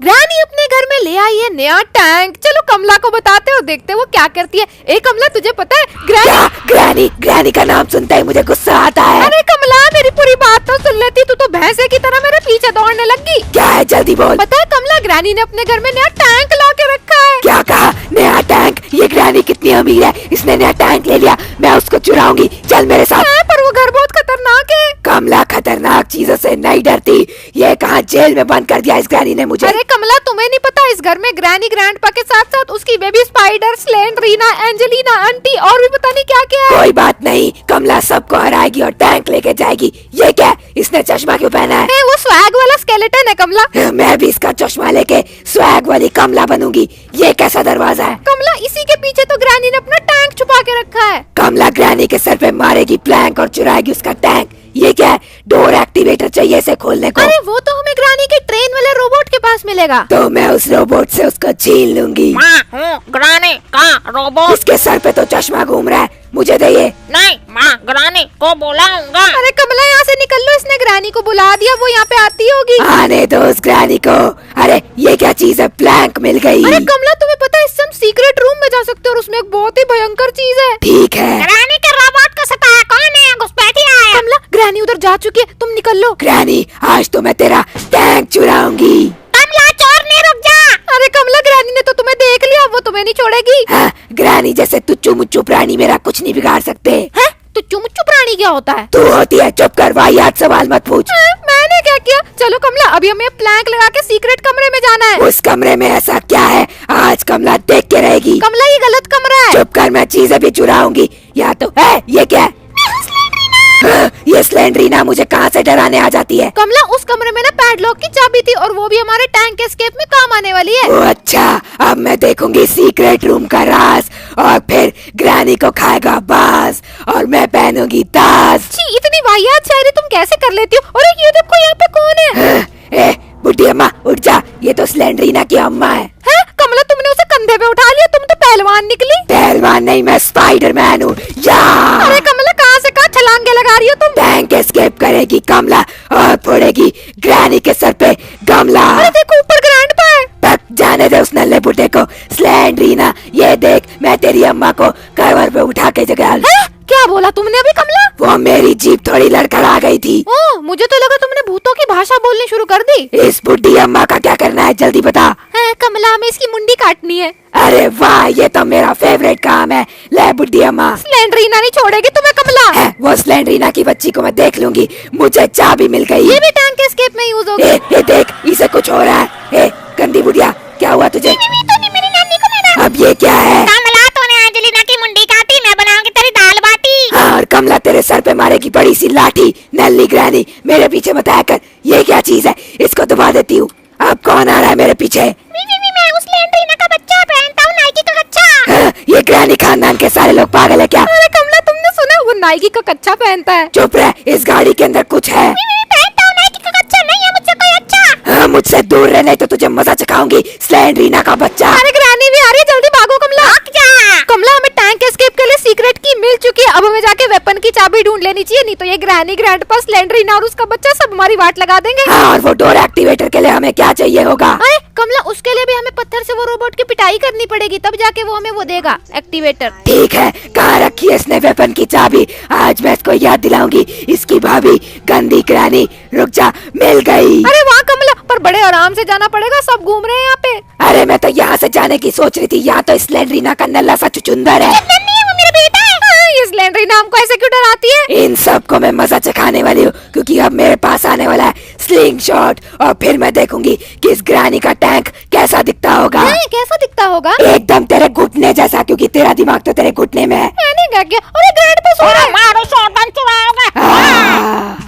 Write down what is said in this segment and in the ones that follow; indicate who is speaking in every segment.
Speaker 1: Granny अपने घर में ले आई है नया टैंक। चलो कमला को बताते हो, देखते वो क्या करती है। ए कमला तुझे पता है
Speaker 2: ग्रैनी ग्रैनी का नाम सुनते ही मुझे गुस्सा आता है।
Speaker 1: अरे कमला मेरी पूरी बात तो सुन लेती, तू तो भैंसे की तरह मेरे पीछे दौड़ने लगी।
Speaker 2: क्या है जल्दी बोल।
Speaker 1: पता है कमला, ग्रैनी ने अपने घर में नया टैंक ला के रखा है।
Speaker 2: क्या कहा? नया टैंक? ये ग्रैनी कितनी अमीर है, इसने नया टैंक ले लिया। मैं उसको चुराऊंगी, चल मेरे साथ।
Speaker 1: पर वो घर बहुत खतरनाक है।
Speaker 2: कमला खतरनाक चीजों से नहीं डरती। ये कहाँ जेल में बंद कर दिया इस ग्रैनी ने मुझे।
Speaker 1: अरे कमला तुम्हें नहीं पता, इस घर में ग्रैनी ग्रैंडपा के साथ साथ उसकी baby spider, Slendrina, Angelina aunty और भी पता नहीं क्या क्या है।
Speaker 2: कोई बात नहीं, कमला सबको हराएगी और टैंक लेके जाएगी। ये क्या, इसने चश्मा क्यों पहना है?
Speaker 1: वो स्वैग वाला स्केलेटन है कमला।
Speaker 2: मैं भी इसका चश्मा लेके स्वैग वाली कमला बनूंगी। ये कैसा दरवाजा है?
Speaker 1: कमला इसी के पीछे तो ग्रैनी ने अपना टैंक छुपा के रखा है।
Speaker 2: कमला ग्रैनी के सर पे मारेगी प्लैंक और चुराएगी उसका टैंक। ये क्या है? डोर एक्टिवेटर चाहिए इसे खोलने को।
Speaker 1: अरे वो तो हमें ग्रैनी के ट्रेन वाले रोबोट के पास मिलेगा।
Speaker 2: तो मैं उस रोबोट से उसको छीन लूंगी।
Speaker 3: मैं हूँ ग्रैनी का रोबोट।
Speaker 2: इसके सर पे तो चश्मा घूम रहा है, मुझे दे ये।
Speaker 3: नहीं, मैं ग्रैनी को बुलाऊंगा।
Speaker 1: अरे कमला यहाँ से निकल लो, इसने ग्रैनी को बुला दिया, वो यहाँ पे आती होगी।
Speaker 2: आने दो उस ग्रैनी को। अरे ये क्या चीज है? प्लैंक मिल गई।
Speaker 1: अरे कमला तुम्हें पता है, इससे हम सीक्रेट रूम में जा सकते हैं और उसमें एक बहुत ही भयंकर चीज है।
Speaker 2: ठीक है।
Speaker 3: ग्रैनी के रोबोट को सताया कौन है? घुसपैठिया है।
Speaker 1: कमला ग्रैनी उधर जा चुकी है, तुम निकल लो।
Speaker 2: ग्रैनी आज तो मैं तेरा टैंक चुराऊंगी।
Speaker 3: कमला चोर नहीं, रुक जा।
Speaker 1: अरे कमला ग्रैनी ने तो तुम्हें देख लिया, वो तुम्हें नहीं छोड़ेगी।
Speaker 2: हाँ, ग्रैनी जैसे तुच्चू मुच्चू प्राणी मेरा कुछ नहीं बिगाड़ सकते।
Speaker 1: है? तो चुमुच्चू प्राणी क्या होता है?
Speaker 2: तू होती है, चुप कर, वाहियात सवाल मत पूछ।
Speaker 1: मैंने क्या किया? चलो कमला अभी हमें प्लैंक लगा के सीक्रेट कमरे में जाना है।
Speaker 2: उस कमरे में ऐसा क्या है? आज कमला देख के रहेगी।
Speaker 1: कमला ये गलत कमरा है।
Speaker 2: चुप कर, मैं चीजें भी चुराऊंगी। या तो है ये क्या है? हाँ, ये स्लेंडरीना मुझे कहाँ से डराने आ जाती है।
Speaker 1: कमला उस कमरे में ना पैडलॉक की चाबी थी और वो भी हमारे टैंक एस्केप में काम आने वाली है।
Speaker 2: ओ अच्छा, अब मैं देखूंगी सीक्रेट रूम का राज और फिर ग्रैनी को खाएगा बाज और मैं पहनूंगी ताज।
Speaker 1: छी, इतनी वाहियात शायरी तुम कैसे कर लेती हो? अरे ये देखो यहाँ पे कौन है?
Speaker 2: हाँ, ए बुढ़ी अम्मा उठ जा, ये तो स्लेंडरीना की अम्मा है।
Speaker 1: कमला तुमने उसे कंधे पे उठा लिया, तुम तो पहलवान निकली।
Speaker 2: पहलवान नहीं, मैं स्पाइडरमैन हूँ।
Speaker 1: अरे कमला कहाँ से कहाँ छलांगे लगा रही हो तुम?
Speaker 2: टैंक एस्केप करेगी कमला और फोड़ेगी ग्रैनी के सर पे गमला।
Speaker 1: अरे देखो ऊपर ग्रैंडपा है।
Speaker 2: तक जाने दे उस नल्ले बुड्ढे को। स्लेंडरीना ये देख, मैं तेरी अम्मा को कवर पे उठा के जगह।
Speaker 1: क्या बोला तुमने अभी कमला?
Speaker 2: वो मेरी जीप थोड़ी लड़खड़ा गई थी।
Speaker 1: ओह, मुझे तो लगा तुमने भूतों की भाषा बोलनी शुरू कर दी।
Speaker 2: इस बुढ़ी अम्मा का क्या करना है, जल्दी बता।
Speaker 1: है कमला, हमें इसकी मुंडी काटनी है।
Speaker 2: अरे वाह, ये तो मेरा फेवरेट काम है। ले बुढ़ी अम्मा।
Speaker 1: स्लेंडरीना नहीं छोड़ेगी तुम्हें कमला।
Speaker 2: है, वो स्लेंडरीना की बच्ची को मैं देख लूंगी। मुझे चाबी मिल गई।
Speaker 1: ये भी टैंक एस्केप में यूज होगी।
Speaker 2: ये देख, इसे कुछ हो रहा है। ए गंदी बुढ़िया, क्या हुआ तुझे?
Speaker 3: मेरी नानी को मारा।
Speaker 2: अब ये क्या है?
Speaker 3: कमला तूने एंजेलिना की मुंडी काटी, मैं बनाऊंगी तेरी दाल बाटी।
Speaker 2: हाँ, और कमला तेरे सर पे मारेगी बड़ी सी लाठी। नल्ली ग्रैनी मेरे पीछे मत आया कर। ये क्या चीज है? इसको दबा देती हूँ। अब कौन आ रहा है मेरे पीछे?
Speaker 3: मैं उस स्लेंडरीना का बच्चा पहनता हूँ नाइकी का कच्चा।
Speaker 2: हाँ, ये ग्रैनी खानदान के सारे लोग पागल है क्या?
Speaker 1: अरे कमला तुमने सुना, वो नाइकी का कच्चा पहनता है।
Speaker 2: चुप रह, इस गाड़ी के अंदर कुछ है।
Speaker 3: पहनता हूँ नाइकी का कच्चा, नहीं है मुझसे कोई अच्छा।
Speaker 2: हाँ, मुझसे दूर रह, नहीं तो तुझे मजा चखाऊंगी, स्लेंडरीना का बच्चा।
Speaker 1: अरे ग्रैनी भी आ रही है, जल्दी भागो कमला। कमला हमें टैंक एस्केप के लिए सीक्रेट की मिल चुकी है। अब हमें जाके वेपन की चाबी ढूंढ लेनी चाहिए, नहीं तो ये ग्रैनी ग्रैंडपा, स्लेंडरीना और उसका बच्चा सब हमारी वाट लगा देंगे।
Speaker 2: हाँ, और वो डोर एक्टिवेटर के लिए हमें क्या चाहिए होगा?
Speaker 1: अरे कमला उसके लिए भी हमें पत्थर से वो रोबोट की पिटाई करनी पड़ेगी, तब जाके वो हमें वो देगा एक्टिवेटर।
Speaker 2: ठीक है, कहाँ रखी है इसने वेपन की चाबी? आज मैं इसको याद दिलाऊंगी। इसकी भाभी गंदी ग्रैनी, रुक जा, मिल गई।
Speaker 1: अरे वाह कमला, पर बड़े आराम से जाना पड़ेगा, सब घूम रहे हैं यहाँ पे।
Speaker 2: अरे मैं तो यहाँ से जाने की सोच रही थी। यहाँ तो स्लेंडरीना का नल्ला सा चुचुंदर है।
Speaker 3: वो मेरा बेटा है।
Speaker 1: ये स्लेंडरीना हमको ऐसे क्यों डराती है?
Speaker 2: इन सब को मैं मजा चखाने वाली हूँ, क्योंकि अब मेरे पास आने वाला है स्लिंग शॉट और फिर मैं देखूंगी कि इस ग्रैनी का टैंक कैसा दिखता होगा।
Speaker 1: कैसा दिखता होगा?
Speaker 2: एकदम तेरे घुटने जैसा, क्योंकि तेरा दिमाग तो तेरे घुटने में है।
Speaker 1: मैंने क्या किया? अरे ग्रैंडपा सो रहा है।
Speaker 3: मारो शॉटगन चुराओगे।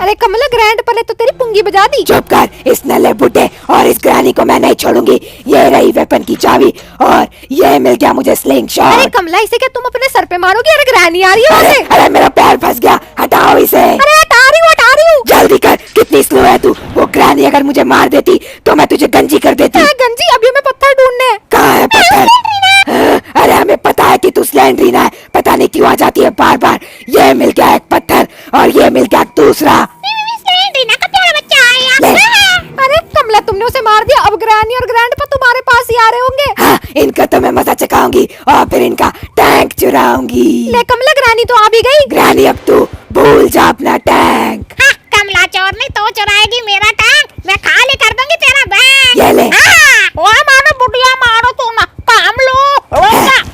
Speaker 1: अरे कमला ग्रैंडपा ने तो तेरी पुंगी बजा दी।
Speaker 2: चुप कर, इस नल्ले बुड्ढे और इस ग्रैनी को मैं नहीं छोड़ूंगी। ये रही वेपन की चाबी और ये मिल गया मुझे स्लिंग
Speaker 1: अरे
Speaker 2: शॉट।
Speaker 1: कमला इसे क्या तुम अपने सर पे मारोगी? अरे ग्रैनी आ रही है वहाँ से।
Speaker 2: अरे मेरा पैर फंस गया, हटाओ इसे।
Speaker 1: अरे हटा रही हूँ।
Speaker 2: जल्दी कर, कितनी स्लो है तू। वो ग्रैनी अगर मुझे मार देती तो मैं तुझे गंजी कर देती।
Speaker 1: गंजी, अभी हमें पत्थर ढूंढने हैं।
Speaker 2: कहाँ है पत्थर? हाँ, अरे हमें पता है कि तू स्लेंडरीना है, पता नहीं क्यों आ जाती है बार बार। ये मिल गया एक पत्थर और ये मिल गया दूसरा।
Speaker 3: स्लेंडरीना का प्यारा बच्चा आया।
Speaker 2: ले।
Speaker 1: अरे कमला तुमने उसे मार दिया, अब ग्रैनी और ग्रैंड
Speaker 2: तो मैं मजा चखाऊंगी और फिर इनका टैंक चुराऊंगी।
Speaker 1: ले कमला, ग्रानी तो आ भी गई।
Speaker 2: ग्रानी अब तू भूल जा अपना टैंक।
Speaker 3: हाँ, कमला चोर नहीं तो चुराएगी मेरा टैंक। मैं खाली कर दूंगी तेरा बैंक।
Speaker 2: ये ले।
Speaker 3: वो मारो बुढ़िया, मारो तू ना, काम लो।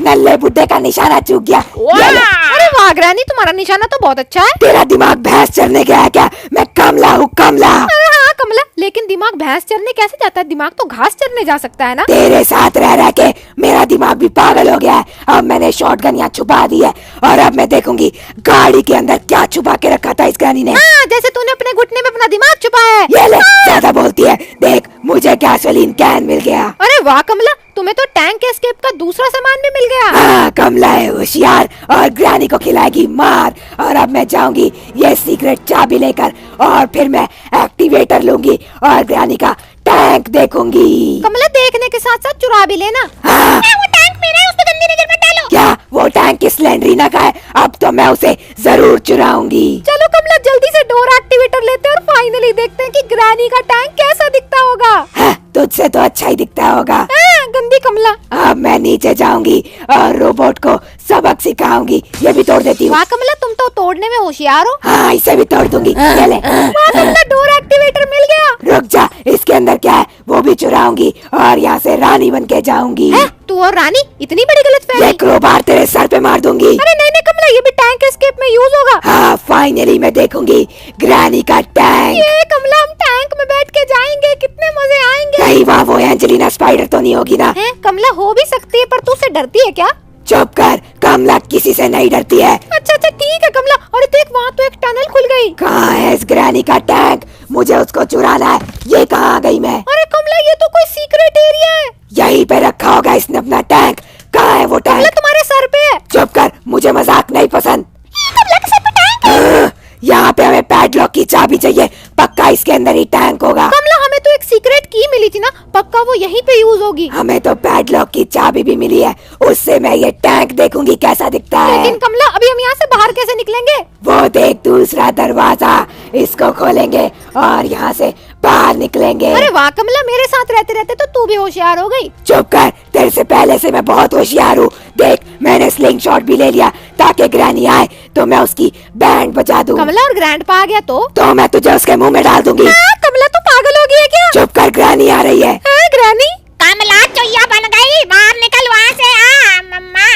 Speaker 2: नल्ले बुड्ढे का निशाना चूक गया। ये ले।
Speaker 1: अरे वाह ग्रानी, तुम्हारा निशाना तो बहुत अच्छा है।
Speaker 2: तेरा दिमाग भैंस चढ़ने गया है क्या? मैं कमला हूँ, कमला।
Speaker 1: अरे हाँ कमला, लेकिन दिमाग भैंस चरने कैसे जाता है? दिमाग तो घास चरने जा सकता है ना।
Speaker 2: तेरे साथ रह रह के मेरा दिमाग भी पागल हो गया है। अब मैंने शॉटगन यहाँ छुपा दी है और अब मैं देखूंगी गाड़ी के अंदर क्या छुपा के रखा था इस ग्रानी ने।
Speaker 1: हाँ, जैसे तूने अपने घुटने में अपना दिमाग छुपाया है।
Speaker 2: ये ले, ज्यादा बोलती है। देख, मुझे गैसोलीन कैन मिल गया।
Speaker 1: अरे वाह कमला, तुम्हें तो टैंक एस्केप का दूसरा सामान भी मिल गया।
Speaker 2: हाँ, कमला है होशियार और ग्रानी को खिलाएगी मार। और अब मैं जाऊंगी ये सीक्रेट चाबी लेकर और फिर मैं एक्टिवेटर लूंगी और ग्रानी का टैंक देखूंगी।
Speaker 1: कमला, देखने के साथ साथ चुरा भी लेना।
Speaker 2: हाँ,
Speaker 3: वो टैंक मेरा है, उस पे गंदी नजर मत डालो।
Speaker 2: क्या वो टैंक स्लेंड्रीना का है? अब तो मैं उसे जरूर चुराऊंगी।
Speaker 1: चलो कमला, जल्दी से डोर एक्टिवेटर लेते हैं और फाइनली देखते हैं कि ग्रानी का टैंक कैसा दिखता होगा।
Speaker 2: हाँ, तुझसे तो अच्छा ही दिखता होगा।
Speaker 1: हाँ, गंदी कमला।
Speaker 2: अब मैं नीचे जाऊंगी और रोबोट को सबक सिखाऊंगी। ये भी तोड़ देती हूँ।
Speaker 1: वाह कमला, तुम तो तोड़ने में होशियार हो।
Speaker 2: हाँ, इसे भी तोड़ दूंगी। ये ले।
Speaker 1: वाह कमला, डोर एक्टिवेटर मिल गया।
Speaker 2: रुक जा, इसके अंदर क्या है वो भी चुराऊंगी और यहाँ से रानी बन के जाऊंगी।
Speaker 1: हैं? तू और रानी? इतनी बड़ी
Speaker 2: ये
Speaker 1: गलतफहमी।
Speaker 2: क्रोबार तेरे सर पे मार दूंगी।
Speaker 1: अरे नहीं नहीं कमला, ये भी टैंक एस्केप में यूज होगा।
Speaker 2: हाँ, फाइनली मैं देखूंगी ग्रानी का टैंक।
Speaker 1: ये कमला, हम टैंक में बैठ के जाएंगे, कितने मजे आएंगे।
Speaker 2: कहीं वहाँ वो एंजेलिना स्पाइडर तो नहीं होगी ना?
Speaker 1: हैं? कमला हो भी सकती है, पर तू उससे डरती है क्या?
Speaker 2: चुप कर, कमला किसी से नहीं डरती है।
Speaker 1: अच्छा अच्छा ठीक है कमला। और देख, वहाँ तो एक टनल खुल गई।
Speaker 2: कहाँ है इस ग्रानी का टैंक? मुझे उसको चुराना है। ये कहाँ आ गई मैं?
Speaker 1: अरे कमला, ये तो कोई सीक्रेट एरिया है।
Speaker 2: यहीं पे रखा होगा इसने अपना टैंक। कहाँ है वो
Speaker 1: कमला,
Speaker 2: टैंक?
Speaker 1: तुम्हारे सर पे है।
Speaker 2: चुप कर, मुझे मजाक नहीं पसंद।
Speaker 3: कमला के सर पे टैंक है।
Speaker 2: यहाँ पे हमें पैडलॉक की चाबी चाहिए। पक्का इसके अंदर ही टैंक होगा।
Speaker 1: कमला, हमें तो एक सीक्रेट की मिली थी ना, पक्का वो यहीं पे यूज होगी।
Speaker 2: हमें तो पैडलॉक की चाबी भी मिली है, उससे मैं ये टैंक देखूंगी कैसा दिखता है।
Speaker 1: लेकिन कमला, अभी हम यहाँ से बाहर कैसे निकलेंगे?
Speaker 2: वो देख, दूसरा दरवाजा, इसको खोलेंगे और यहाँ से बाहर निकलेंगे।
Speaker 1: अरे वाह कमला, मेरे साथ रहते रहते तो तू भी होशियार हो गई।
Speaker 2: चुप कर, तेरे से पहले से मैं बहुत होशियार हूँ। देख, मैंने स्लिंग शॉट भी ले लिया ताकि ग्रैनी आए तो मैं उसकी बैंड बजा दूँ।
Speaker 1: कमला, और ग्रैंडपा आ गया तो
Speaker 2: मैं तुझे उसके मुंह में डाल दूंगी।
Speaker 1: हाँ, कमला तू पागल हो गई है क्या?
Speaker 2: चुप कर, ग्रैनी आ रही है।
Speaker 1: ग्रैनी?
Speaker 3: कमला चोइया बन गई, बाहर निकल वहाँ से। आ मम्मा।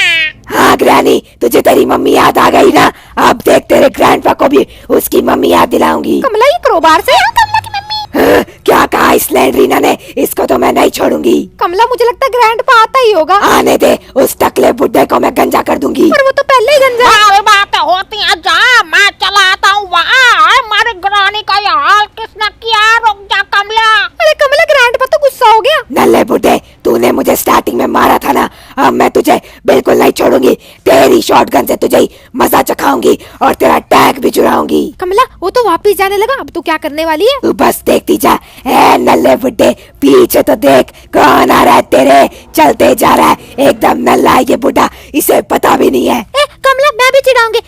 Speaker 2: हाँ ग्रैनी, तुझे तेरी मम्मी याद आ गई ना? अब देख, तेरे ग्रैंडपा को भी उसकी मम्मी याद दिलाऊंगी।
Speaker 1: कमला, ये क्रोबार से?
Speaker 3: कमला की मम्मी।
Speaker 2: हाँ, क्या कहा इस स्लेंड्रीना ने? इसको तो मैं नहीं छोड़ूंगी।
Speaker 1: कमला, मुझे लगता है ग्रैंडपा आता ही होगा।
Speaker 2: आने दे, उस टकले बुड्ढे को मैं गंजा कर दूंगी।
Speaker 1: पर वो तो पहले ही गंजा है।
Speaker 3: अरे बातें होती हैं, जा मैं चला आता हूँ वहाँ। हमारे ग्रानी का ये हाल किसने किया? रुक जा कमला।
Speaker 1: अरे कमला, ग्रैंडपा तो गुस्सा हो गया।
Speaker 2: नल्ले बुड्ढे, तूने मुझे स्टार्टिंग में मारा था ना, अब मैं तुझे बिल्कुल नहीं छोड़ूंगी। तेरी शॉटगन से तुझे ही मजा चखाऊंगी और तेरा टैंक भी चुराऊंगी।
Speaker 1: कमला, वो तो वापिस जाने लगा, अब तू क्या करने वाली है?
Speaker 2: तू बस देखती जा। ए नल्ले बुड्ढे, पीछे तो देख, कौन आ रहा है तेरे? चलते जा रहा है, एकदम नल्ला है ये बुड्ढा, इसे पता भी नहीं है।
Speaker 1: कमला, मैं भी चिढ़ाऊंगी।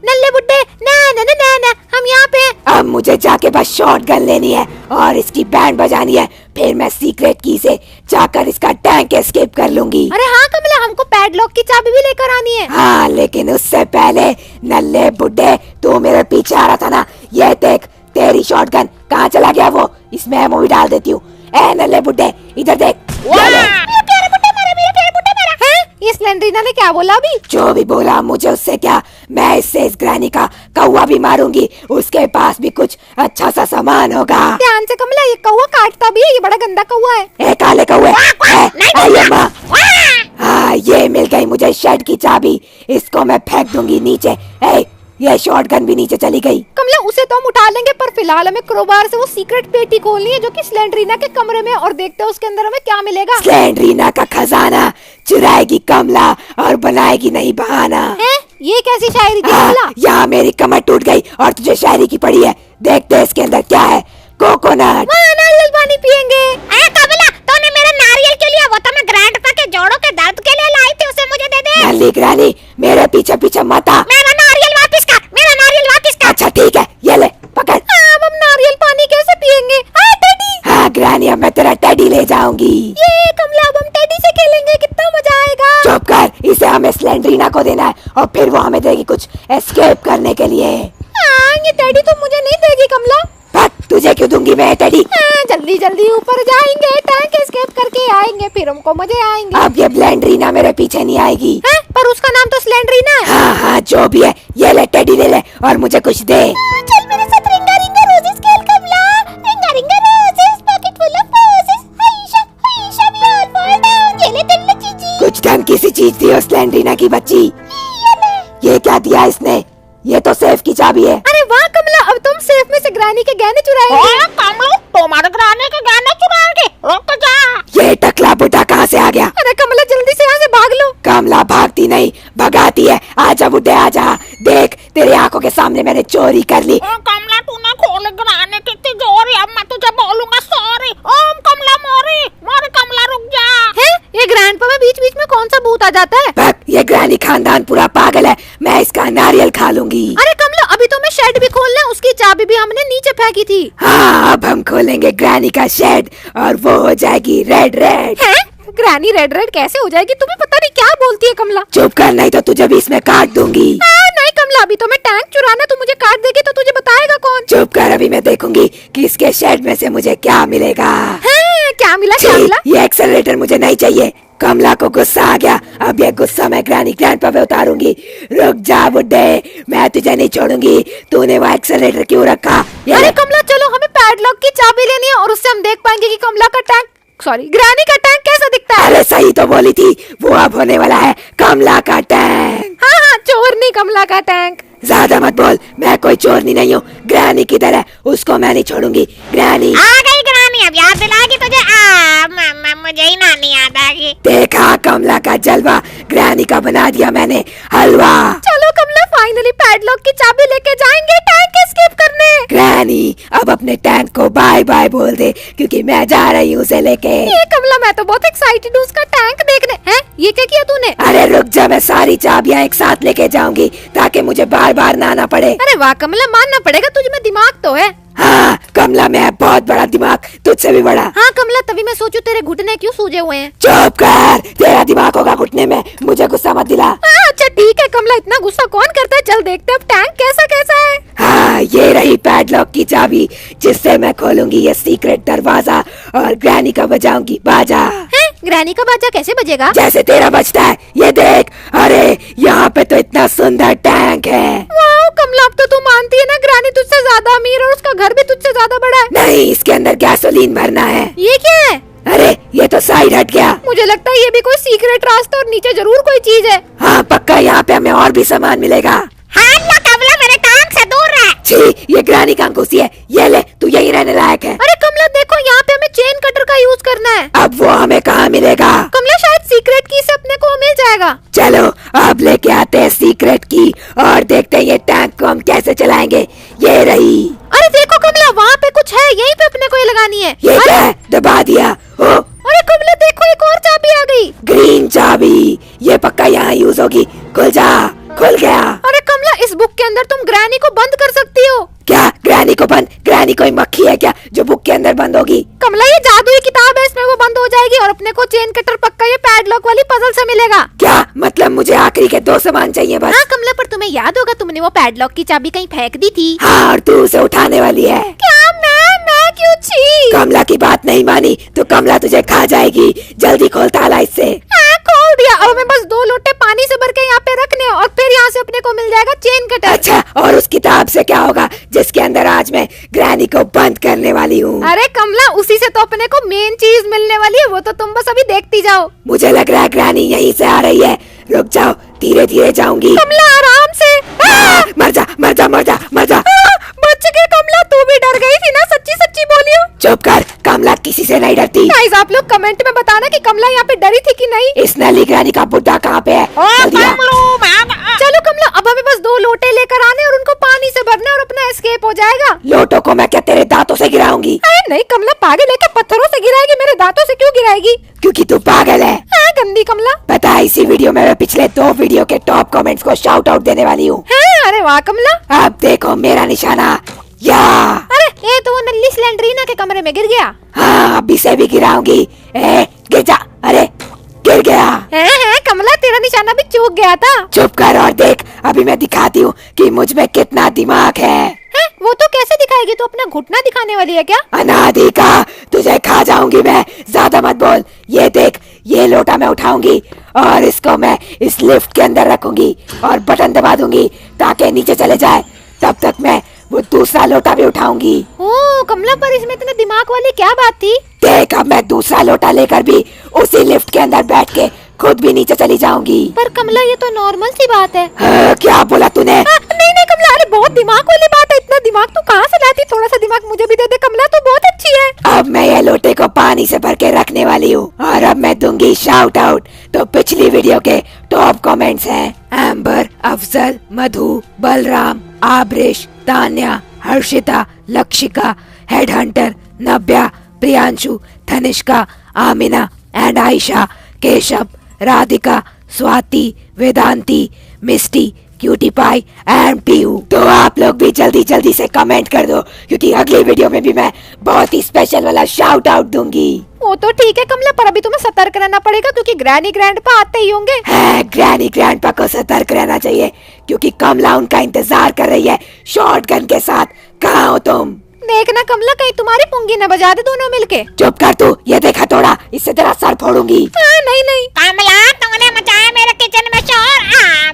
Speaker 1: नल्ले बुड्ढे, ना ना ना ना ना, हम यहाँ पे हैं।
Speaker 2: अब मुझे जाके बस शॉटगन लेनी है और इसकी बैंड बजानी है, फिर मैं सीक्रेट की से जाकर इसका टैंक एस्केप कर लूंगी।
Speaker 1: अरे हाँ कमला, हमको पैडलॉक की चाबी भी लेकर आनी है।
Speaker 2: हाँ, लेकिन उससे पहले नल्ले बुड्ढे, तू मेरे पीछे आ रहा था ना? ये देख, तेरी शॉटगन कहाँ चला गया वो? इसमें एमो भी डाल देती हूँ। ए नल्ले बुड्ढे, इधर देख। ये ले।
Speaker 1: ये स्लेंड्रीना ने क्या बोला अभी?
Speaker 2: जो भी बोला, मुझे उससे क्या, मैं इससे इस ग्रैनी का कौवा भी मारूंगी। उसके पास भी कुछ अच्छा सा सामान होगा।
Speaker 1: ध्यान से कमला, ये कौवा काटता भी है, ये बड़ा गंदा कौवा है।
Speaker 2: ए काले कौवे, हाँ ये मिल गई मुझे शेड की चाबी, इसको मैं फेंक दूंगी नीचे। ए, ये शॉटगन भी नीचे चली गई।
Speaker 1: कमला, उसे तो हम उठा लेंगे, पर फिलहाल हमें क्रोबार से वो सीक्रेट पेटी खोलनी है जो कि स्लेंड्रीना के कमरे में, और देखते हैं उसके अंदर हमें क्या मिलेगा।
Speaker 2: स्लेंड्रीना का खजाना चुराएगी कमला और बनाएगी नहीं बहाना।
Speaker 1: हैं? ये कैसी शायरी थी कमला?
Speaker 2: यहाँ मेरी कमर टूट गई और तुझे शायरी की पड़ी है। देखते हैं इसके अंदर क्या है। कोकोनट।
Speaker 1: नारियल पानी पियेंगे।
Speaker 3: कमला, तूने मेरा नारियल क्यों लिया? वो तो मैं ग्रैंडपा के जोड़ों के दर्द के लिए लाई थी, उसे मुझे दे दे।
Speaker 2: नल्ली ग्रानी, मेरे पीछे पीछे मत आ।
Speaker 3: मेरा नारियल वापस कर, मेरा नारियल वापस कर।
Speaker 2: अच्छा ठीक है, ये ले पकड़।
Speaker 1: अब हम नारियल पानी कैसे पियेंगे? टेडी।
Speaker 2: हाँ ग्रानी, अब मैं तेरा टेडी ले जाऊंगी।
Speaker 1: ये कमला, अब हम टेडी से खेलेंगे, कितना मजा आएगा।
Speaker 2: इसे हमें स्लेंड्रीना को देना है और फिर वो हमें देगी कुछ एस्केप करने के लिए।
Speaker 1: ये टेडी तो मुझे नहीं देगी कमला।
Speaker 2: भाग, तुझे क्यों दूंगी मैं टेडी?
Speaker 1: जल्दी जल्दी ऊपर जाएंगे, टैंक एस्केप करके आएंगे, फिर हमको मजे आएंगे।
Speaker 2: अब ये ब्लेंड्रीना मेरे पीछे नहीं आएगी।
Speaker 1: पर उसका नाम तो स्लेंड्रीना है।
Speaker 2: हाँ हाँ जो भी है, ये ले टेडी ले ले और मुझे कुछ दे।
Speaker 1: चल मेरे साथ रिंगा रिंगा रोजेस खेल Kamla. Ringa ringa roses, pocket full of roses. Atishoo atishoo we all fall down. ये ले तेरे लिए चीजी।
Speaker 2: कुछ ढंग की सी चीज दी स्लेंड्रीना की बच्ची। ये क्या दिया इसने? ये तो सेफ की चाबी है।
Speaker 1: अरे वाह कमला, अब तुम सेफ में से ग्रानी के गहने चुराएंगे।
Speaker 3: कमलू तुम्हारे ग्रानी के गहने चुराएंगे, रुक जा।
Speaker 2: ये टकला बुड्ढा कहाँ से आ गया?
Speaker 1: अरे कमला जल्दी से यहाँ से भाग लो।
Speaker 2: कमला भागती नहीं, भगाती है। आजा बुड्ढे आजा, देख तेरी आंखों के सामने मैंने चोरी कर ली।
Speaker 3: कमला तूने खोले ग्रानी की तिजोरी, अब मैं तुझे बोलूंगा सॉरी। ओम कमला मोरी मोरी, कमला रुक जा।
Speaker 1: है ये ग्रैंडपा में बीच बीच में कौन सा भूत आ जाता है?
Speaker 2: बक, ये ग्रानी खानदान पूरा पागल है। मैं इसका नारियल खा लूंगी।
Speaker 1: अरे कमला अभी तो मैं शेड भी खोलना है, उसकी चाबी भी हमने नीचे फेंकी थी।
Speaker 2: हाँ अब हम खोलेंगे ग्रानी का शेड और वो हो जाएगी रेड रेड।
Speaker 1: हैं? ग्रानी रेड रेड कैसे हो जाएगी? तुम्हें पता नहीं क्या बोलती है कमला।
Speaker 2: चुप कर, नहीं तो तुझे भी इसमें काट दूंगी।
Speaker 1: नहीं कमला, अभी तो मैं टैंक चुराना, तू मुझे काट देगी तो तुझे बताएगा कौन?
Speaker 2: चुप कर, अभी मैं देखूंगी कि इसके शेड में से मुझे क्या मिलेगा।
Speaker 1: क्या मिला क्या मिला?
Speaker 2: ये एक्सेलरेटर मुझे नहीं चाहिए। कमला को गुस्सा आ गया, अब ये गुस्सा मैं ग्रानी ग्रैंडपा पे उतारूंगी। रुक जा बुड्ढे, मैं तुझे नहीं छोड़ूंगी। तूने वो एक्सेलरेटर क्यों रखा?
Speaker 1: अरे कमला चलो, हमें पैडलॉक की चाबी लेनी है और उससे हम देख पाएंगे कि कमला का टैंक, सॉरी ग्रानी का टैंक कैसा दिखता है।
Speaker 2: अरे सही तो बोली थी, वो अब होने वाला है कमला का टैंक।
Speaker 1: हाँ चोर नहीं, कमला का टैंक।
Speaker 2: ज्यादा मत बोल, मैं कोई चोरनी नहीं हूँ। ग्रानी किधर है? उसको मैं नहीं छोड़ूंगी। ग्रानी
Speaker 3: आ गई ग्रानी, अब याद दिलाएगी तुझे। मुझे ही नानी याद आ गई।
Speaker 2: देखा कमला का जलवा, ग्रानी का बना दिया मैंने हलवा।
Speaker 1: चलो कमला फाइनली पैडलॉक की चाबी लेके जाएंगे टैंक एस्केप करने।
Speaker 2: ग्रानी अब अपने टैंक को बाय बाय बोल दे, क्योंकि मैं जा रही हूँ उसे लेके।
Speaker 1: ये कमला मैं तो बहुत एक्साइटेड हूँ उसका टैंक देखने। हैं ये क्या किया तूने?
Speaker 2: अरे रुक जा, मैं सारी चाबियां एक साथ लेके जाऊंगी ताकि मुझे बार बार ना आना पड़े।
Speaker 1: अरे वाह कमला, मानना पड़ेगा तुझ में दिमाग तो है।
Speaker 2: हाँ कमला, मैं बहुत बड़ा दिमाग, तुझसे भी बड़ा।
Speaker 1: हाँ कमला, तभी मैं सोचूं तेरे घुटने क्यों सूजे हुए हैं।
Speaker 2: चुप कर, तेरा दिमाग होगा घुटने में, मुझे गुस्सा मत दिला।
Speaker 1: अच्छा ठीक है कमला, इतना गुस्सा कौन करता है। चल देखते अब टैंक कैसा कैसा है।
Speaker 2: हाँ ये रही पैडलॉक की चाबी, जिससे मैं खोलूंगी ये सीक्रेट दरवाजा और ग्रैनी का बजाऊंगी बाजा।
Speaker 1: हैं? ग्रैनी का बाजा कैसे बजेगा?
Speaker 2: जैसे तेरा बजता है, ये देख। अरे यहाँ पे तो इतना सुंदर टैंक है।
Speaker 1: वाह कमला, अब तो तू मानती है ना ग्रैनी तुझसे ज्यादा अमीर और उसका घर भी तुझसे ज्यादा बड़ा है।
Speaker 2: नहीं, इसके अंदर गैसोलीन भरना है।
Speaker 1: ये क्या है?
Speaker 2: अरे ये तो साइड हट गया।
Speaker 1: मुझे लगता है ये भी कोई सीक्रेट रास्ता और नीचे जरूर कोई चीज है।
Speaker 2: हाँ पक्का, यहाँ पे हमें और भी सामान मिलेगा।
Speaker 3: हाँ ला कमला, मेरे टैंक से दूर रह।
Speaker 2: छी, ये ग्रानी का अंकुशी है, ये ले, तू यही रहने लायक है।
Speaker 1: अरे कमला देखो, यहाँ पे हमें चेन कटर का यूज करना है।
Speaker 2: अब वो हमें कहाँ मिलेगा?
Speaker 1: कमला शायद सीक्रेट की से अपने को मिल जाएगा।
Speaker 2: चलो अब लेके आते हैं सीक्रेट की और देखते हैं ये टैंक को हम कैसे चलाएंगे। ये रही।
Speaker 1: अरे देखो कमला, वहाँ पे कुछ है, यहीं पे अपने को ये लगानी है।
Speaker 2: ये
Speaker 1: अरे
Speaker 2: क्या है? दबा दिया। ओ
Speaker 1: अरे कमला देखो, एक और चाबी आ गई।
Speaker 2: ग्रीन चाबी, ये पक्का यहाँ यूज होगी। खुल जा, खुल गया।
Speaker 1: अरे कमला, इस बुक के अंदर तुम ग्रैनी को बंद कर सकती हो।
Speaker 2: क्या ग्रैनी को बंद? ग्रैनी कोई मक्खी है क्या जो बुक के अंदर बंद होगी?
Speaker 1: कमला ये जादुई किताब है, इसमें वो बंद हो जाएगी और अपने को चेन कटर पक्का ये पैडलॉक वाली पजल से मिलेगा।
Speaker 2: क्या मतलब? मुझे आखिरी के 2 सामान चाहिए बस।
Speaker 1: हाँ कमला, पर तुम्हें याद होगा तुमने वो पैडलॉक की चाबी कहीं फेंक दी थी।
Speaker 2: हाँ, और तू उसे उठाने वाली है।
Speaker 1: क्या? मैं क्यों? छी।
Speaker 2: कमला की बात नहीं मानी तो कमला तुझे खा जाएगी। जल्दी खोल ताला इससे।
Speaker 1: खोल दिया। अब हमें बस 2 लोटे पानी से भर के यहाँ पे रखने और फिर यहाँ से अपने को मिल जाएगा चेन कटर।
Speaker 2: अच्छा, और उस किताब से क्या होगा जिसके अंदर आज मैं ग्रैनी को बंद करने वाली हूँ?
Speaker 1: अरे कमला, उसी से तो अपने को मेन चीज मिलने वाली है, वो तो तुम बस अभी देखती जाओ।
Speaker 2: मुझे लग रहा है ग्रैनी यहीं से आ रही है। रुक जाओ, धीरे धीरे जाऊंगी।
Speaker 1: कमला आराम से।
Speaker 2: मर जा मर जा मर जा मर जा।
Speaker 1: बच गई कमला, तू भी डर गई थी ना? सच्ची सच्ची बोलियो।
Speaker 2: चुप कर, कमला किसी से नहीं डरती।
Speaker 1: गाइस आप लोग कमेंट में बताना कि कमला यहाँ पे डरी थी कि नहीं।
Speaker 2: इस नली ग्रैनी का बुड्ढा कहाँ पे है? जल्दी आ।
Speaker 1: चलो कमला, अब हमें बस 2 लोटे लेकर आने और उनको पानी से भरने और अपना एस्केप हो जाएगा।
Speaker 2: लोटो को मैं क्या तेरे दांतों से गिराऊंगी?
Speaker 1: नहीं कमला, पागल है क्या? पत्थरों से गिराएगी, मेरे दांतों से क्यों गिराएगी?
Speaker 2: क्योंकि तू पागल है।
Speaker 1: गंदी कमला।
Speaker 2: पता है, इसी वीडियो में मैं पिछले 2 वीडियो के टॉप कमेंट्स को शाउट आउट देने वाली हूँ।
Speaker 1: अरे वाह कमला।
Speaker 2: अब देखो मेरा निशाना। या
Speaker 1: अरे ये तो वो नल्ली स्लेंड्रीना के कमरे में गिर गया।
Speaker 2: हाँ, अब इसे भी गिराऊंगी। गिर जा। अरे गिर गया।
Speaker 1: है कमला, तेरा निशाना भी गया था।
Speaker 2: चुप कर और देख, अभी मैं दिखाती हूँ कि मुझ में कितना दिमाग है।
Speaker 1: हैं? वो तो कैसे दिखाएगी? तो अपना घुटना दिखाने वाली है क्या?
Speaker 2: अनादि का, तुझे खा जाऊंगी मैं, ज्यादा मत बोल। ये देख, ये लोटा मैं उठाऊंगी और इसको मैं इस लिफ्ट के अंदर रखूंगी और बटन दबा दूंगी ताकि नीचे चले जाए। तब तक मैं वो दूसरा लोटा भी उठाऊंगी।
Speaker 1: ओ कमला, पर इसमें इतने दिमाग वाली क्या बात थी?
Speaker 2: देख, अब मैं दूसरा लोटा लेकर भी उसी लिफ्ट के अंदर बैठ के खुद भी नीचे चली जाऊंगी।
Speaker 1: पर कमला, ये तो नॉर्मल सी बात है।
Speaker 2: क्या बोला तूने?
Speaker 1: नहीं नहीं कमला, अरे बहुत दिमाग वाली बात है। इतना दिमाग तू कहाँ से लाती? थोड़ा सा दिमाग मुझे भी दे दे कमला, तू बहुत अच्छी है।
Speaker 2: अब मैं ये लोटे को पानी से भर के रखने वाली हूँ और अब मैं दूंगी शाउट आउट। तो पिछली वीडियो के टॉप कमेंट्स हैं Amber, Afzal, Madhu, Balram, Abrish, Tanya, Harshita, Lakshika, Head Hunter, Navya, Priyanshu, Tanishka, Amina and Ayesha, Keshav, Radhika, Swati, Vedanti, Misty, cutie pie and Piu. तो आप लोग भी जल्दी जल्दी से कमेंट कर दो क्योंकि अगली वीडियो में भी मैं बहुत ही स्पेशल वाला शाउट आउट दूंगी।
Speaker 1: वो तो ठीक है कमला, पर अभी तुम्हें सतर्क रहना पड़ेगा क्योंकि ग्रैनी ग्रैंडपा आते ही होंगे।
Speaker 2: ग्रैनी ग्रैंडपा को सतर्क रहना चाहिए क्योंकि कमला उनका इंतजार कर रही है शॉटगन के साथ। कहाँ हो तुम?
Speaker 1: देखना कमला, कहीं तुम्हारी पुंगी न बजा दे दोनों मिलके।
Speaker 2: चुप कर तू, ये देखा थोड़ा, इससे तेरा सर फोड़ूंगी।
Speaker 1: नहीं नहीं
Speaker 3: कमला, तुमने मचाया मेरे किचन में शोर।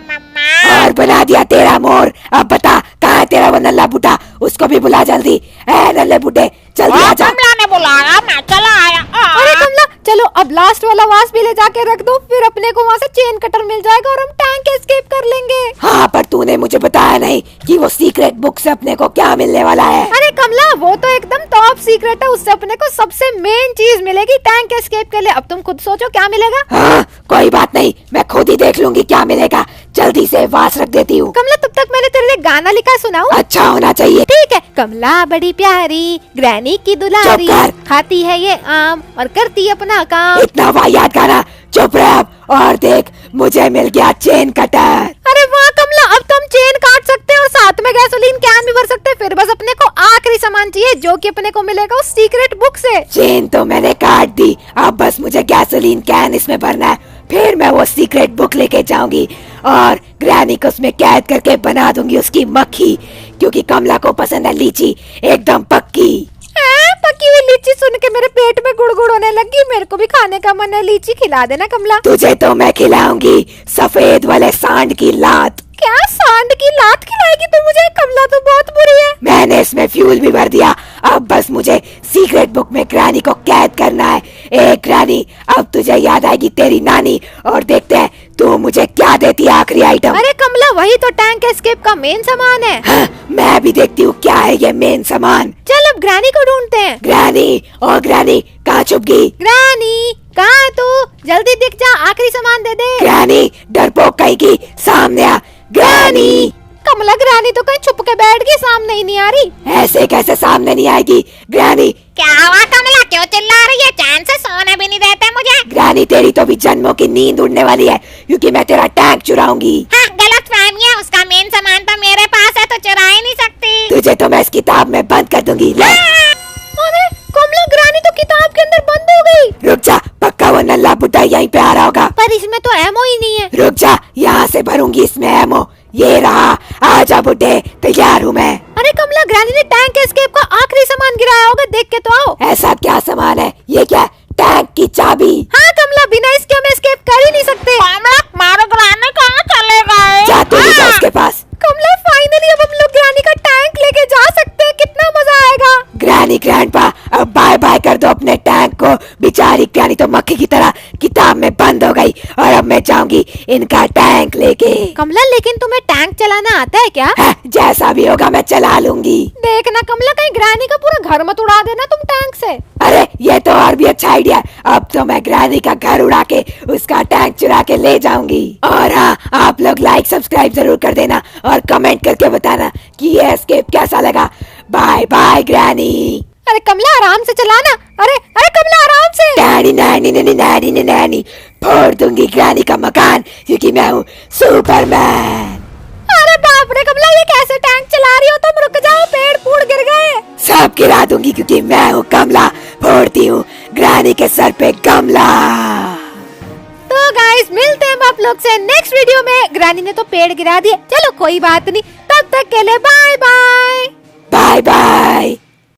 Speaker 3: मम्मा,
Speaker 2: और बना दिया तेरा मोर। अब बता कहाँ है तेरा वो नल्ला बुड्ढा? उसको भी बुला जल्दी। ए नल्ले बुड्ढे, जल्दी आ जा।
Speaker 3: कमला ने बुलाया, मैं चला आया।
Speaker 1: अरे कमला, चलो अब लास्ट वाला वास भी ले जाके रख दो, फिर अपने को वहाँ से चेन कटर मिल जाएगा और हम टैंक एस्केप कर लेंगे।
Speaker 2: हाँ, पर तूने मुझे बताया नहीं कि वो सीक्रेट बुक से अपने को क्या मिलने वाला है।
Speaker 1: अरे कमला, वो तो एकदम टॉप सीक्रेट है, उससे अपने को सबसे मेन चीज मिलेगी टैंक एस्केप के लिए। अब तुम खुद सोचो क्या मिलेगा।
Speaker 2: हाँ, कोई बात नहीं, मैं खुद ही देख लूंगी क्या मिलेगा। जल्दी से वास रख देती हूँ।
Speaker 1: कमला, तब तक मैंने तेरे लिए गाना लिखा सुनाऊं?
Speaker 2: अच्छा होना चाहिए।
Speaker 1: ठीक है। कमला बड़ी प्यारी, ग्रैनी की दुलारी,
Speaker 2: चुप कर।
Speaker 1: खाती है ये आम और करती अपना काम।
Speaker 2: इतना वाहियात गाना, चुप रह अब और देख, मुझे मिल गया चेन कटर।
Speaker 1: अरे वाह कमला, अब तो हम चेन काट सकते हैं और साथ में गैसोलीन कैन भी भर सकते हैं। फिर बस अपने को आखिरी सामान चाहिए जो कि अपने को मिलेगा उस सीक्रेट बुक से।
Speaker 2: चेन तो मैंने काट दी, अब बस मुझे गैसोलीन कैन इसमें भरना है। फिर मैं वो सीक्रेट बुक लेके जाऊंगी और ग्रैनी को उसमें कैद करके बना दूंगी उसकी मक्खी, क्योंकि कमला को पसंद है लीची एकदम पक्की।
Speaker 1: पकी हुई लीची सुन के मेरे पेट में गुड़गुड़ होने लगी। मेरे को भी खाने का मन है, लीची खिला देना कमला।
Speaker 2: तुझे तो मैं खिलाऊंगी सफेद वाले सांड की लात।
Speaker 1: क्या सांड की लात खिलाएगी तू मुझे? कमला तो बहुत बुरी है।
Speaker 2: मैंने इसमें फ्यूल भी भर दिया, अब बस मुझे सीक्रेट बुक में ग्रैनी को कैद करना है। ए ग्रैनी, अब तुझे याद आएगी तेरी नानी और देखते हैं तू मुझे क्या देती है आखिरी आइटम।
Speaker 1: अरे कमला, वही तो टैंक एस्केप का मेन सामान है।
Speaker 2: हाँ, मैं भी देखती हूँ क्या है ये मेन सामान।
Speaker 1: चल अब ग्रैनी को ढूंढते हैं।
Speaker 2: ग्रैनी, और ग्रैनी कहाँ छुप गई?
Speaker 1: ग्रैनी कहाँ है तू? जल्दी दिख जा, आखिरी सामान दे दे।
Speaker 2: ग्रैनी, डरपोक कहीं की, सामने आ। ग्रैनी!
Speaker 1: कमला, ग्रैनी तो कहीं छुप के बैठ गई, सामने ही नहीं आ रही।
Speaker 2: ऐसे कैसे सामने नहीं आएगी? ग्रैनी!
Speaker 3: क्या हुआ कमला, क्यों चिल्ला रही है? चैन से सोने भी नहीं देते मुझे।
Speaker 2: ग्रैनी, तेरी तो भी जन्मों की नींद उड़ने वाली है क्योंकि मैं तेरा टैंक चुराऊंगी।
Speaker 3: हाँ, गलत फहमी है, उसका मेन सामान तो मेरे पास है, तो चुरा ही नहीं सकती।
Speaker 2: तुझे तो मैं इस किताब में बंद कर दूंगी। ले।
Speaker 1: अरे कमला, ग्रैनी तो किताब के अंदर बंद हो गई।
Speaker 2: रुक जा, पक्का वो नल्ला बुड्ढा यहीं पे आ रहा होगा।
Speaker 1: पर इसमें तो एमओ ही नहीं है।
Speaker 2: रुक जा, यहाँ से भरूंगी इसमें एमो। ये रहा, आजा बुड्ढे, तैयार हूँ मैं।
Speaker 1: अरे कमला, ग्रैनी ने टैंक एस्केप का आखिरी सामान गिराया होगा, देख के तो आओ।
Speaker 2: ऐसा क्या सामान है? ये क्या? टैंक की चाबी।
Speaker 1: हाँ कमला, बिना इसके हम एस्केप कर ही नहीं सकते।
Speaker 3: कमला, मारो ग्रैनी कहाँ चले गए?
Speaker 2: जा तू भी जा उसके पास।
Speaker 1: कमला, फाइनली अब हम लोग ग्रैनी का टैंक लेके जा सकते हैं, कितना मजा आएगा।
Speaker 2: ग्रैनी ग्रैंडपा, अब बाय बाय कर दो अपने टैंक को। बेचारी ग्रैनी तो मक्खी की तरह किताब में बंद हो गई और अब मैं जाऊंगी इनका टैंक लेके।
Speaker 1: कमला, लेकिन तुम्हें टैंक चलाना आता है क्या?
Speaker 2: है, जैसा भी होगा मैं चला लूंगी।
Speaker 1: देखना कमला, कहीं ग्रैनी का पूरा घर मत उड़ा देना तुम टैंक से।
Speaker 2: अरे ये तो और भी अच्छा आइडिया है। अब तो मैं ग्रैनी का घर उड़ा के उसका टैंक चुरा के ले जाऊंगी। और हाँ, आप लोग लाइक सब्सक्राइब जरूर कर देना और कमेंट करके बताना कि ये एस्केप कैसा लगा। Bye bye granny.
Speaker 1: अरे कमला, आराम से चलाना। अरे अरे कमला, आराम से।
Speaker 2: नैनी नैनी नैनी नैनी नैनी, फोड़ दूंगी ग्रैनी का मकान क्योंकि मैं हूँ सुपरमैन।
Speaker 1: अरे बाप रे कमला, ये कैसे टैंक चला रही हो तुम? रुक जाओ, पेड़ फूट गिर गए।
Speaker 2: सब गिरा दूंगी क्योंकि मैं हूँ कमला। फोड़ती हूँ ग्रैनी के सर पे गमला।
Speaker 1: तो गाइस, गाइस, मिलते हैं हम आप लोग से नेक्स्ट वीडियो में। ग्रैनी ने तो पेड़ गिरा दिए, चलो कोई बात नहीं, तब तक के लिए बाय बाय।
Speaker 2: Bye bye.